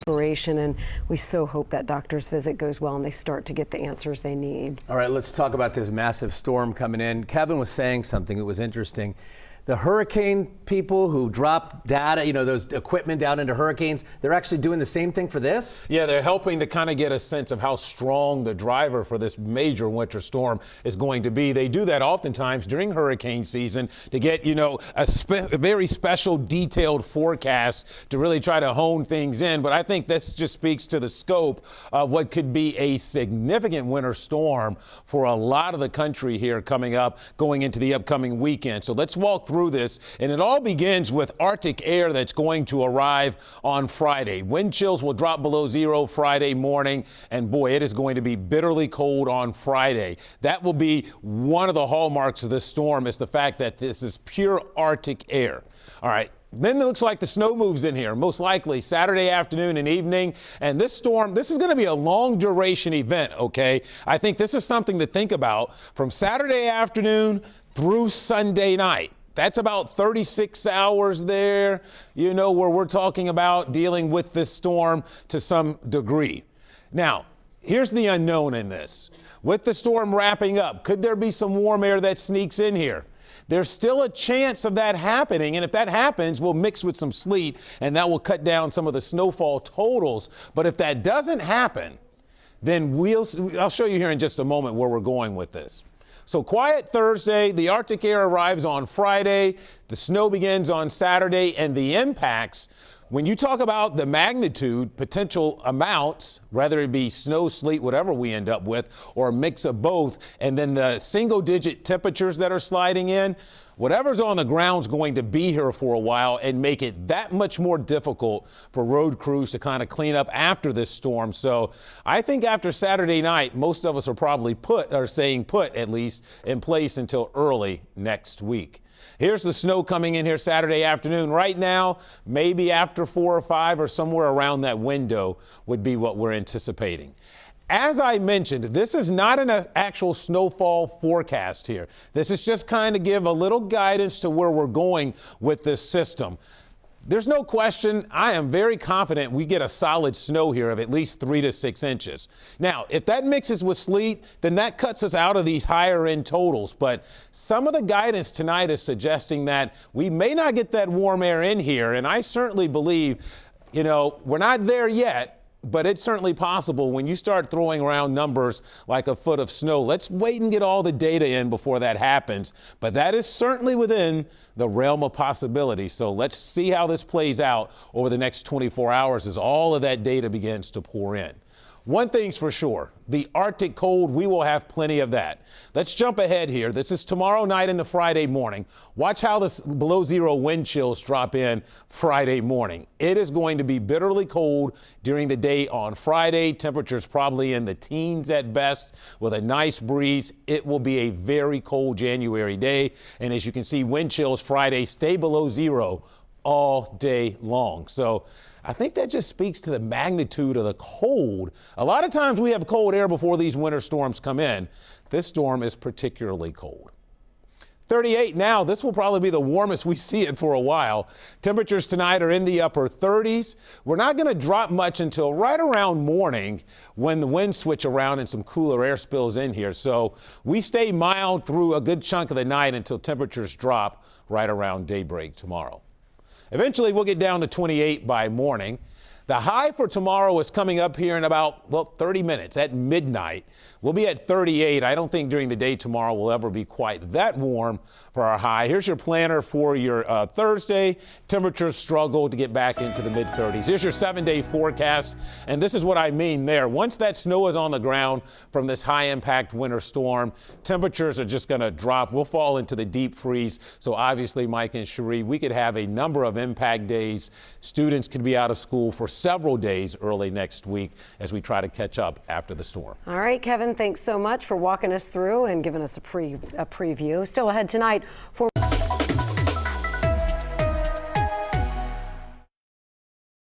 exploration, and we so hope that doctor's visit goes well and they start to get the answers they need. All right, let's talk about this massive storm coming in. Kevin was saying something that was interesting. The hurricane people who drop data, those equipment down into hurricanes, they're actually doing the same thing for this? Yeah, they're helping to kind of get a sense of how strong the driver for this major winter storm is going to be. They do that oftentimes during hurricane season to get, a very special detailed forecast to really try to hone things in. But I think this just speaks to the scope of what could be a significant winter storm for a lot of the country here coming up, going into the upcoming weekend. So let's walk through this, and it all begins with Arctic air that's going to arrive on Friday. Wind chills will drop below zero Friday morning, and boy, it is going to be bitterly cold on Friday. That will be one of the hallmarks of this storm, is the fact that this is pure Arctic air. All right. Then it looks like the snow moves in here, most likely Saturday afternoon and evening. And this storm, this is going to be a long duration event, okay? I think this is something to think about from Saturday afternoon through Sunday night. That's about 36 hours there, where we're talking about dealing with this storm to some degree. Now, here's the unknown in this. With the storm wrapping up, could there be some warm air that sneaks in here? There's still a chance of that happening, and if that happens, we'll mix with some sleet, and that will cut down some of the snowfall totals. But if that doesn't happen, then I'll show you here in just a moment where we're going with this. So quiet Thursday, the Arctic air arrives on Friday, the snow begins on Saturday, and the impacts, when you talk about the magnitude, potential amounts, whether it be snow, sleet, whatever we end up with, or a mix of both, and then the single-digit temperatures that are sliding in, whatever's on the ground is going to be here for a while and make it that much more difficult for road crews to kind of clean up after this storm. So I think after Saturday night, most of us are probably put at least in place until early next week. Here's the snow coming in here Saturday afternoon. Right now, maybe after 4 or 5 or somewhere around that window would be what we're anticipating. As I mentioned, this is not an actual snowfall forecast here. This is just kind of give a little guidance to where we're going with this system. There's no question, I am very confident we get a solid snow here of at least 3 to 6 inches. Now, if that mixes with sleet, then that cuts us out of these higher end totals. But some of the guidance tonight is suggesting that we may not get that warm air in here. And I certainly believe, we're not there yet. But it's certainly possible when you start throwing around numbers like a foot of snow. Let's wait and get all the data in before that happens. But that is certainly within the realm of possibility. So let's see how this plays out over the next 24 hours as all of that data begins to pour in. One thing's for sure, the Arctic cold, we will have plenty of that. Let's jump ahead here. This is tomorrow night into Friday morning. Watch how the below zero wind chills drop in Friday morning. It is going to be bitterly cold during the day on Friday. Temperatures probably in the teens at best with a nice breeze. It will be a very cold January day. And as you can see, wind chills Friday stay below zero all day long. So I think that just speaks to the magnitude of the cold. A lot of times we have cold air before these winter storms come in. This storm is particularly cold. 38 now. This will probably be the warmest we see it for a while. Temperatures tonight are in the upper 30s. We're not going to drop much until right around morning when the winds switch around and some cooler air spills in here. So we stay mild through a good chunk of the night until temperatures drop right around daybreak tomorrow. Eventually, we'll get down to 28 by morning. The high for tomorrow is coming up here in about, 30 minutes at midnight. We'll be at 38. I don't think during the day tomorrow will ever be quite that warm for our high. Here's your planner for your Thursday. Temperatures struggle to get back into the mid-30s. Here's your 7-day forecast, and this is what I mean there. Once that snow is on the ground from this high-impact winter storm, temperatures are just going to drop. We'll fall into the deep freeze. So obviously, Mike and Cherie, we could have a number of impact days. Students could be out of school for several days early next week as we try to catch up after the storm. All right, Kevin, thanks so much for walking us through and giving us a preview. Still ahead tonight for